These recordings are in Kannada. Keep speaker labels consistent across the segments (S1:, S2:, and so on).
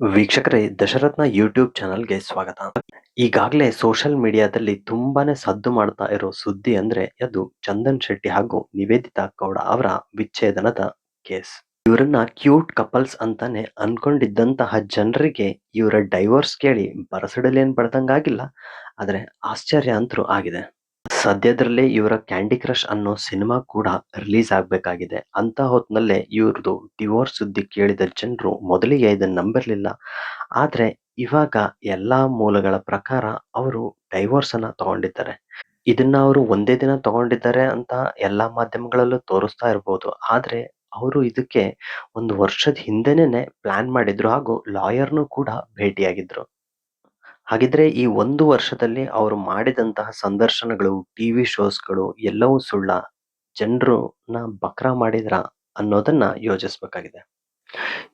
S1: ವೀಕ್ಷಕರೇ, ದಶರಥನ ಯೂಟ್ಯೂಬ್ ಚಾನಲ್ಗೆ ಸ್ವಾಗತ. ಈಗಾಗಲೇ ಸೋಷಿಯಲ್ ಮೀಡಿಯಾದಲ್ಲಿ ತುಂಬಾನೇ ಸದ್ದು ಮಾಡ್ತಾ ಇರೋ ಸುದ್ದಿ ಅಂದ್ರೆ ಅದು ಚಂದನ್ ಶೆಟ್ಟಿ ಹಾಗೂ ನಿವೇದಿತಾ ಗೌಡ ಅವರ ವಿಚ್ಛೇದನದ ಕೇಸ್. ಇವರನ್ನ ಕ್ಯೂಟ್ ಕಪಲ್ಸ್ ಅಂತಾನೆ ಅನ್ಕೊಂಡಿದ್ದಂತಹ ಜನರಿಗೆ ಇವರ ಡೈವೋರ್ಸ್ ಕೇಳಿ ಬರಸಡಲೇನ್ ಬಡ್ದಂಗಾಗಿಲ್ಲ, ಆದ್ರೆ ಆಶ್ಚರ್ಯ ಅಂತೂ ಆಗಿದೆ. ಸದ್ಯದಲ್ಲೇ ಇವರ ಕ್ಯಾಂಡಿ ಕ್ರಶ್ ಅನ್ನೋ ಸಿನಿಮಾ ಕೂಡ ರಿಲೀಸ್ ಆಗ್ಬೇಕಾಗಿದೆ. ಅಂತ ಹೊತ್ನಲ್ಲೇ ಇವ್ರದ್ದು ಡಿವೋರ್ಸ್ ಸುದ್ದಿ ಕೇಳಿದ ಜನರು ಮೊದಲಿಗೆ ಇದನ್ನ ನಂಬಿರ್ಲಿಲ್ಲ. ಆದ್ರೆ ಇವಾಗ ಎಲ್ಲಾ ಮೂಲಗಳ ಪ್ರಕಾರ ಅವರು ಡೈವೋರ್ಸ್ ಅನ್ನ ತಗೊಂಡಿದ್ದಾರೆ. ಇದನ್ನ ಅವರು ಒಂದೇ ದಿನ ತಗೊಂಡಿದ್ದಾರೆ ಅಂತ ಎಲ್ಲಾ ಮಾಧ್ಯಮಗಳಲ್ಲೂ ತೋರಿಸ್ತಾ ಇರ್ಬೋದು. ಆದ್ರೆ ಅವರು ಇದಕ್ಕೆ ಒಂದು ವರ್ಷದ ಹಿಂದೆನೆ ಪ್ಲಾನ್ ಮಾಡಿದ್ರು ಹಾಗೂ ಲಾಯರ್ನು ಕೂಡ ಭೇಟಿಯಾಗಿದ್ರು. ಹಾಗಿದ್ರೆ ಈ ಒಂದು ವರ್ಷದಲ್ಲಿ ಅವರು ಮಾಡಿದಂತಹ ಸಂದರ್ಶನಗಳು, ಟಿವಿ ಶೋಸ್ಗಳು ಎಲ್ಲವೂ ಸುಳ್ಳ? ಜನರನ್ನ ಬಕ್ರಾ ಮಾಡಿದ್ರಾ ಅನ್ನೋದನ್ನ ಯೋಚಿಸ್ಬೇಕಾಗಿದೆ.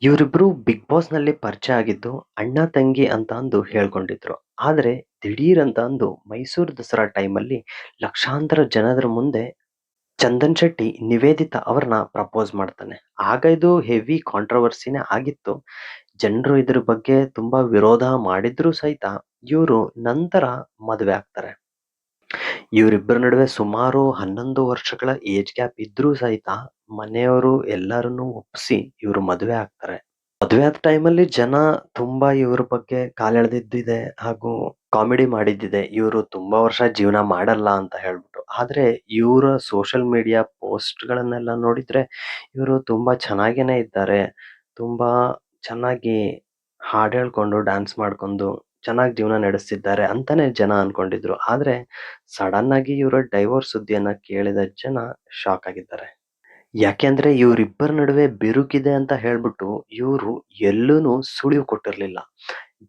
S1: ಇವರಿಬ್ರು ಬಿಗ್ ಬಾಸ್ ನಲ್ಲಿ ಪರಿಚಯ ಆಗಿದ್ದು ಅಣ್ಣ ತಂಗಿ ಅಂತ ಅಂದು ಹೇಳ್ಕೊಂಡಿದ್ರು. ಆದ್ರೆ ದಿಢೀರ್ ಅಂತ ಅಂದು ಮೈಸೂರು ದಸರಾ ಟೈಮಲ್ಲಿ ಲಕ್ಷಾಂತರ ಜನರ ಮುಂದೆ ಚಂದನ್ ಶೆಟ್ಟಿ ನಿವೇದಿತಾ ಅವ್ರನ್ನ ಪ್ರಪೋಸ್ ಮಾಡ್ತಾನೆ. ಆಗ ಇದು ಹೆವಿ ಕಾಂಟ್ರವರ್ಸಿನೇ ಆಗಿತ್ತು. ಜನರು ಇದ್ರ ಬಗ್ಗೆ ತುಂಬಾ ವಿರೋಧ ಮಾಡಿದ್ರು ಸಹಿತ ಇವರು ನಂತರ ಮದುವೆ ಆಗ್ತಾರೆ. ಇವರಿಬ್ಬರ ನಡುವೆ ಸುಮಾರು 11 ವರ್ಷಗಳ ಏಜ್ ಗ್ಯಾಪ್ ಇದ್ರೂ ಸಹಿತ ಮನೆಯವರು ಎಲ್ಲರನ್ನೂ ಒಪ್ಪಿಸಿ ಇವರು ಮದುವೆ ಆಗ್ತಾರೆ. ಮದುವೆ ಆದ ಟೈಮಲ್ಲಿ ಜನ ತುಂಬಾ ಇವ್ರ ಬಗ್ಗೆ ಕಾಲೆಳೆದಿದ್ದಿದೆ ಹಾಗೂ ಕಾಮಿಡಿ ಮಾಡಿದ್ದಿದೆ. ಇವರು ತುಂಬಾ ವರ್ಷ ಜೀವನ ಮಾಡಲ್ಲ ಅಂತ ಹೇಳ್ಬಿಟ್ಟು. ಆದ್ರೆ ಇವರ ಸೋಷಿಯಲ್ ಮೀಡಿಯಾ ಪೋಸ್ಟ್ ಗಳನ್ನೆಲ್ಲ ನೋಡಿದ್ರೆ ಇವರು ತುಂಬಾ ಚೆನ್ನಾಗೇನೆ ಇದ್ದಾರೆ. ತುಂಬಾ ಚೆನ್ನಾಗಿ ಹಾಡ್ ಹೇಳ್ಕೊಂಡು ಡ್ಯಾನ್ಸ್ ಮಾಡ್ಕೊಂಡು ಚೆನ್ನಾಗಿ ಜೀವನ ನಡೆಸ್ತಿದ್ದಾರೆ ಅಂತಾನೆ ಜನ ಅನ್ಕೊಂಡಿದ್ರು. ಆದ್ರೆ ಸಡನ್ ಆಗಿ ಇವರ ಡೈವೋರ್ಸ್ ಸುದ್ದಿಯನ್ನ ಕೇಳಿದ ಜನ ಶಾಕ್ ಆಗಿದ್ದಾರೆ. ಯಾಕೆಂದ್ರೆ ಇವರಿಬ್ಬರ ನಡುವೆ ಬಿರುಕಿದೆ ಅಂತ ಹೇಳ್ಬಿಟ್ಟು ಇವರು ಎಲ್ಲೂನು ಸುಳಿವು ಕೊಟ್ಟಿರ್ಲಿಲ್ಲ.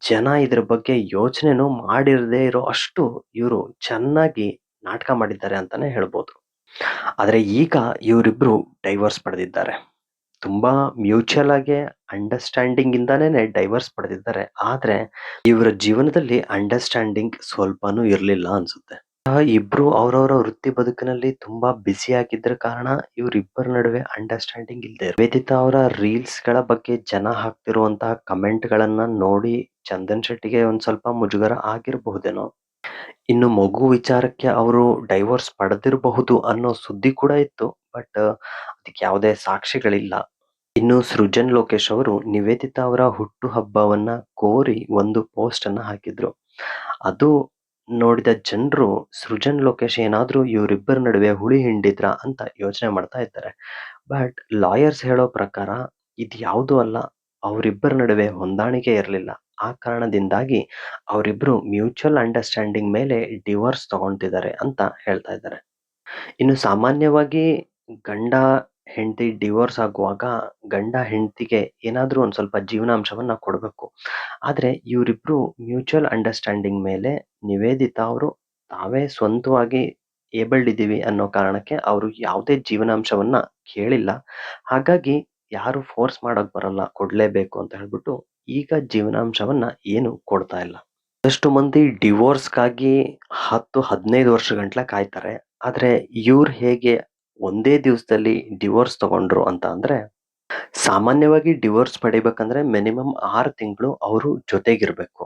S1: ಜನ ಇದ್ರ ಬಗ್ಗೆ ಯೋಚನೆನೂ ಮಾಡಿರದೇ ಇರೋ ಅಷ್ಟು ಇವರು ಚೆನ್ನಾಗಿ ನಾಟಕ ಮಾಡಿದ್ದಾರೆ ಅಂತಾನೆ ಹೇಳ್ಬೋದು. ಆದ್ರೆ ಈಗ ಇವರಿಬ್ರು ಡೈವೋರ್ಸ್ ಪಡೆದಿದ್ದಾರೆ. ತುಂಬಾ ಮ್ಯೂಚುವಲ್ ಆಗಿ ಅಂಡರ್ಸ್ಟ್ಯಾಂಡಿಂಗ್ ಇಂದಾನೇ ಡೈವರ್ಸ್ ಪಡೆದಿದ್ದಾರೆ. ಆದ್ರೆ ಇವರ ಜೀವನದಲ್ಲಿ ಅಂಡರ್ಸ್ಟ್ಯಾಂಡಿಂಗ್ ಸ್ವಲ್ಪನೂ ಇರ್ಲಿಲ್ಲ ಅನ್ಸುತ್ತೆ. ಇಬ್ರು ಅವರವರ ವೃತ್ತಿ ಬದುಕಿನಲ್ಲಿ ತುಂಬಾ ಬ್ಯುಸಿ ಆಗಿದ್ರ ಕಾರಣ ಇವರಿಬ್ಬರ ನಡುವೆ ಅಂಡರ್ಸ್ಟ್ಯಾಂಡಿಂಗ್ ಇಲ್ಲದೆ ವೇದಿತಾ ಅವರ ರೀಲ್ಸ್ ಗಳ ಬಗ್ಗೆ ಜನ ಹಾಕ್ತಿರುವಂತಹ ಕಮೆಂಟ್ ಗಳನ್ನ ನೋಡಿ ಚಂದನ್ ಶೆಟ್ಟಿಗೆ ಒಂದ್ ಸ್ವಲ್ಪ ಮುಜುಗರ ಆಗಿರಬಹುದೇನೋ. ಇನ್ನು ಮಗು ವಿಚಾರಕ್ಕೆ ಅವರು ಡೈವೋರ್ಸ್ ಪಡೆದಿರಬಹುದು ಅನ್ನೋ ಸುದ್ದಿ ಕೂಡ ಇತ್ತು. ಬಟ್ ಅದಕ್ಕೆ ಯಾವುದೇ ಸಾಕ್ಷಿಗಳಿಲ್ಲ. ಇನ್ನು ಸೃಜನ್ ಲೋಕೇಶ್ ಅವರು ನಿವೇದಿತಾ ಅವರ ಹುಟ್ಟು ಹಬ್ಬವನ್ನ ಕೋರಿ ಒಂದು ಪೋಸ್ಟ್ ಅನ್ನ ಹಾಕಿದ್ರು. ಅದು ನೋಡಿದ ಜನರು ಸೃಜನ್ ಲೋಕೇಶ್ ಏನಾದ್ರೂ ಇವರಿಬ್ಬರ ನಡುವೆ ಹುಳಿ ಹಿಂಡಿದ್ರ ಅಂತ ಯೋಚನೆ ಮಾಡ್ತಾ ಇದ್ದಾರೆ. ಬಟ್ ಲಾಯರ್ಸ್ ಹೇಳೋ ಪ್ರಕಾರ ಇದು ಯಾವುದೂ ಅಲ್ಲ. ಅವರಿಬ್ಬರ ನಡುವೆ ಹೊಂದಾಣಿಕೆ ಇರಲಿಲ್ಲ. ಆ ಕಾರಣದಿಂದಾಗಿ ಅವರಿಬ್ರು ಮ್ಯೂಚುವಲ್ ಅಂಡರ್ಸ್ಟ್ಯಾಂಡಿಂಗ್ ಮೇಲೆ ಡಿವೋರ್ಸ್ ತಗೊಂತಿದ್ದಾರೆ ಅಂತ ಹೇಳ್ತಾ ಇದ್ದಾರೆ. ಇನ್ನು ಸಾಮಾನ್ಯವಾಗಿ ಗಂಡ ಹೆಂಡತಿ ಡಿವೋರ್ಸ್ ಆಗುವಾಗ ಗಂಡ ಹೆಂಡತಿಗೆ ಏನಾದ್ರೂ ಒಂದ್ ಸ್ವಲ್ಪ ಜೀವನಾಂಶವನ್ನ ಕೊಡಬೇಕು. ಆದ್ರೆ ಇವರಿಬ್ರು ಮ್ಯೂಚುವಲ್ ಅಂಡರ್ಸ್ಟ್ಯಾಂಡಿಂಗ್ ಮೇಲೆ ನಿವೇದಿತಾ ಅವರು ತಾವೇ ಸ್ವಂತವಾಗಿ ಏಬಲ್ಡ್ ಇದೀವಿ ಅನ್ನೋ ಕಾರಣಕ್ಕೆ ಅವರು ಯಾವುದೇ ಜೀವನಾಂಶವನ್ನ ಕೇಳಿಲ್ಲ. ಹಾಗಾಗಿ ಯಾರು ಫೋರ್ಸ್ ಮಾಡಕ್ ಬರಲ್ಲ, ಕೊಡ್ಲೇಬೇಕು ಅಂತ ಹೇಳ್ಬಿಟ್ಟು ಈಗ ಜೀವನಾಂಶವನ್ನ ಏನು ಕೊಡ್ತಾ ಇಲ್ಲ. ಒಂದಷ್ಟು ಮಂದಿ ಡಿವೋರ್ಸ್‌ಗಾಗಿ 10-15 ವರ್ಷಗಂಟ್ಲೆ ಕಾಯ್ತಾರೆ. ಆದ್ರೆ ಇವ್ರು ಹೇಗೆ ಒಂದೇ ದಿವಸದಲ್ಲಿ ಡಿವೋರ್ಸ್ ತಗೊಂಡ್ರು ಅಂತ ಅಂದ್ರೆ, ಸಾಮಾನ್ಯವಾಗಿ ಡಿವೋರ್ಸ್ ಪಡಿಬೇಕಂದ್ರೆ ಮಿನಿಮಮ್ 6 ತಿಂಗಳು ಅವರು ಜೊತೆಗಿರ್ಬೇಕು.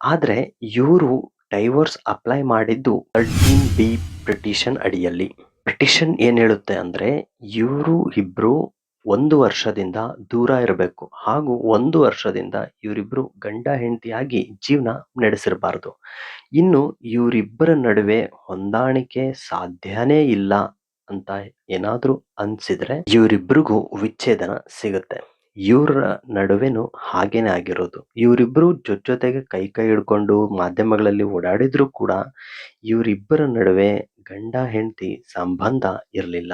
S1: ಆದ್ರೆ ಇವ್ರು ಡೈವೋರ್ಸ್ ಅಪ್ಲೈ ಮಾಡಿದ್ದು 13B ಪಿಟಿಷನ್ ಅಡಿಯಲ್ಲಿ. ಪಿಟಿಷನ್ ಏನ್ ಹೇಳುತ್ತೆ ಅಂದ್ರೆ, ಇವ್ರು ಇಬ್ರು 1 ವರ್ಷದಿಂದ ದೂರ ಇರಬೇಕು ಹಾಗೂ 1 ವರ್ಷದಿಂದ ಇವರಿಬ್ರು ಗಂಡ ಹೆಂಡತಿಯಾಗಿ ಜೀವನ ನಡೆಸಿರಬಾರ್ದು. ಇನ್ನು ಇವರಿಬ್ಬರ ನಡುವೆ ಹೊಂದಾಣಿಕೆ ಸಾಧ್ಯನೇ ಇಲ್ಲ ಅಂತ ಏನಾದ್ರೂ ಅನ್ಸಿದ್ರೆ ಇವರಿಬ್ರಿಗೂ ವಿಚ್ಛೇದನ ಸಿಗುತ್ತೆ. ಇವ್ರ ನಡುವೆನೂ ಹಾಗೇನೆ ಆಗಿರೋದು. ಇವರಿಬ್ರು ಜೊತೆಗೆ ಕೈ ಹಿಡ್ಕೊಂಡು ಮಾಧ್ಯಮಗಳಲ್ಲಿ ಓಡಾಡಿದ್ರು ಕೂಡ ಇವರಿಬ್ಬರ ನಡುವೆ ಗಂಡ ಹೆಂಡತಿ ಸಂಬಂಧ ಇರಲಿಲ್ಲ.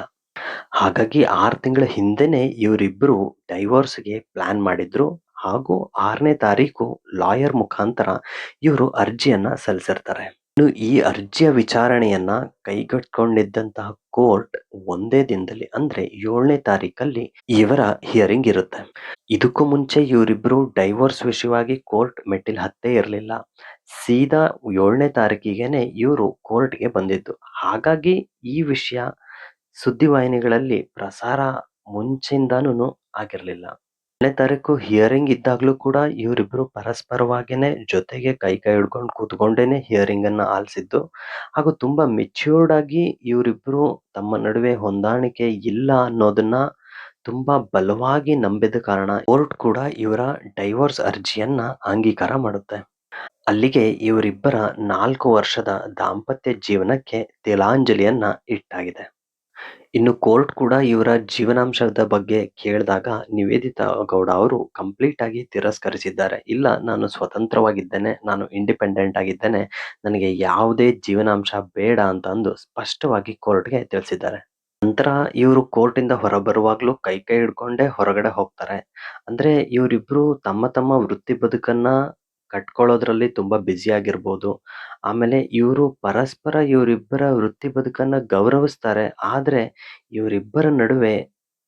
S1: ಹಾಗಾಗಿ 6 ತಿಂಗಳ ಹಿಂದೆನೆ ಇವರಿಬ್ರು ಡೈವೋರ್ಸ್‌ಗೆ ಪ್ಲಾನ್ ಮಾಡಿದ್ರು ಹಾಗೂ 6ನೇ ತಾರೀಕು ಲಾಯರ್ ಮುಖಾಂತರ ಇವರು ಅರ್ಜಿಯನ್ನ ಸಲ್ಲಿಸಿರ್ತಾರೆ. ಇನ್ನು ಈ ಅರ್ಜಿಯ ವಿಚಾರಣೆಯನ್ನ ಕೈಗೆತ್ತಿಕೊಂಡಿದ್ದಂತಹ ಕೋರ್ಟ್ ಒಂದೇ ದಿನದಲ್ಲಿ ಅಂದ್ರೆ 7ನೇ ತಾರೀಕಲ್ಲಿ ಇವರ ಹಿಯರಿಂಗ್ ಇರುತ್ತೆ. ಇದಕ್ಕೂ ಮುಂಚೆ ಇವರಿಬ್ರು ಡೈವೋರ್ಸ್ ವಿಷಯವಾಗಿ ಕೋರ್ಟ್ ಮೆಟ್ಟಿಲು ಹತ್ತೇ ಇರಲಿಲ್ಲ. ಸೀದಾ 7ನೇ ತಾರೀಕಿಗೆನೆ ಇವರು ಕೋರ್ಟ್‌ಗೆ ಬಂದಿದ್ದು. ಹಾಗಾಗಿ ಈ ವಿಷಯ ಸುದ್ದಿವಾಹಿನಿಗಳಲ್ಲಿ ಪ್ರಸಾರ ಮುಂಚೆಯಿಂದಾನೂ ಆಗಿರಲಿಲ್ಲ. ತಾರೀಕು ಹಿಯರಿಂಗ್ ಇದ್ದಾಗ್ಲೂ ಕೂಡ ಇವರಿಬ್ರು ಪರಸ್ಪರವಾಗಿನೇ ಜೊತೆಗೆ ಕೈ ಹಿಡ್ಕೊಂಡು ಕೂತ್ಕೊಂಡೇನೆ ಹಿಯರಿಂಗ್ ಅನ್ನ ಆಲಿಸಿದ್ದು ಹಾಗೂ ತುಂಬಾ ಮೆಚ್ಯೂರ್ಡ್ ಆಗಿ ಇವರಿಬ್ರು ತಮ್ಮ ನಡುವೆ ಹೊಂದಾಣಿಕೆ ಇಲ್ಲ ಅನ್ನೋದನ್ನ ತುಂಬಾ ಬಲವಾಗಿ ನಂಬಿದ ಕಾರಣ ಕೋರ್ಟ್ ಕೂಡ ಇವರ ಡೈವೋರ್ಸ್ ಅರ್ಜಿಯನ್ನ ಅಂಗೀಕಾರ ಮಾಡುತ್ತೆ. ಅಲ್ಲಿಗೆ ಇವರಿಬ್ಬರ 4 ವರ್ಷದ ದಾಂಪತ್ಯ ಜೀವನಕ್ಕೆ ತಿಲಾಂಜಲಿಯನ್ನ ಇಟ್ಟಾಗಿದೆ. ಇನ್ನು ಕೋರ್ಟ್ ಕೂಡ ಇವರ ಜೀವನಾಂಶದ ಬಗ್ಗೆ ಕೇಳಿದಾಗ ನಿವೇದಿತಾ ಗೌಡ ಅವರು ಕಂಪ್ಲೀಟ್ ಆಗಿ ತಿರಸ್ಕರಿಸಿದ್ದಾರೆ. ಇಲ್ಲ, ನಾನು ಸ್ವತಂತ್ರವಾಗಿದ್ದೇನೆ, ನಾನು ಇಂಡಿಪೆಂಡೆಂಟ್ ಆಗಿದ್ದೇನೆ, ನನಗೆ ಯಾವುದೇ ಜೀವನಾಂಶ ಬೇಡ ಅಂತ ಅಂದು ಸ್ಪಷ್ಟವಾಗಿ ಕೋರ್ಟ್ಗೆ ತಿಳಿಸಿದ್ದಾರೆ. ನಂತರ ಇವರು ಕೋರ್ಟಿಂದ ಹೊರಬರುವಾಗ್ಲೂ ಕೈ ಹಿಡ್ಕೊಂಡೇ ಹೊರಗಡೆ ಹೋಗ್ತಾರೆ. ಅಂದ್ರೆ ಇವರಿಬ್ರು ತಮ್ಮ ತಮ್ಮ ವೃತ್ತಿ ಬದುಕನ್ನ ಕಟ್ಕೊಳ್ಳೋದ್ರಲ್ಲಿ ತುಂಬಾ ಬ್ಯುಸಿ ಆಗಿರ್ಬೋದು. ಆಮೇಲೆ ಇವರು ಪರಸ್ಪರ ಇವರಿಬ್ಬರ ವೃತ್ತಿ ಬದುಕನ್ನ ಗೌರವಿಸ್ತಾರೆ. ಆದ್ರೆ ಇವರಿಬ್ಬರ ನಡುವೆ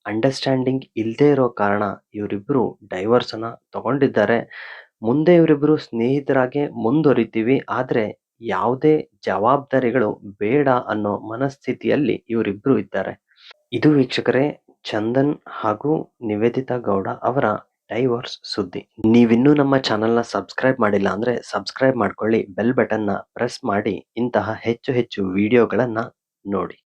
S1: ಅಂಡರ್‌ಸ್ಟ್ಯಾಂಡಿಂಗ್ ಇಲ್ದೇ ಇರೋ ಕಾರಣ ಇವರಿಬ್ರು ಡೈವೋರ್ಸ್ ಅನ್ನ ತಗೊಂಡಿದ್ದಾರೆ. ಮುಂದೆ ಇವರಿಬ್ರು ಸ್ನೇಹಿತರಾಗಿ ಮುಂದುವರಿತೀವಿ. ಆದ್ರೆ ಯಾವುದೇ ಜವಾಬ್ದಾರಿಗಳು ಬೇಡ ಅನ್ನೋ ಮನಸ್ಥಿತಿಯಲ್ಲಿ ಇವರಿಬ್ರು ಇದ್ದಾರೆ. ಇದು ವೀಕ್ಷಕರೇ ಚಂದನ್ ಹಾಗೂ ನಿವೇದಿತಾ ಗೌಡ ಅವರ ಡೈವೋರ್ಸ್ ಸುದ್ದಿ. ನೀವಿನ್ನೂ ನಮ್ಮ ಚಾನೆಲ್‌ನ ಸಬ್ಸ್ಕ್ರೈಬ್ ಮಾಡಿಲ್ಲ ಅಂದ್ರೆ ಸಬ್ಸ್ಕ್ರೈಬ್ ಮಾಡ್ಕೊಳ್ಳಿ, ಬೆಲ್ ಬಟನ್‌ನ ಪ್ರೆಸ್ ಮಾಡಿ ಇಂತಹ ಹೆಚ್ಚು ಹೆಚ್ಚು ವಿಡಿಯೋಗಳನ್ನ ನೋಡಿ.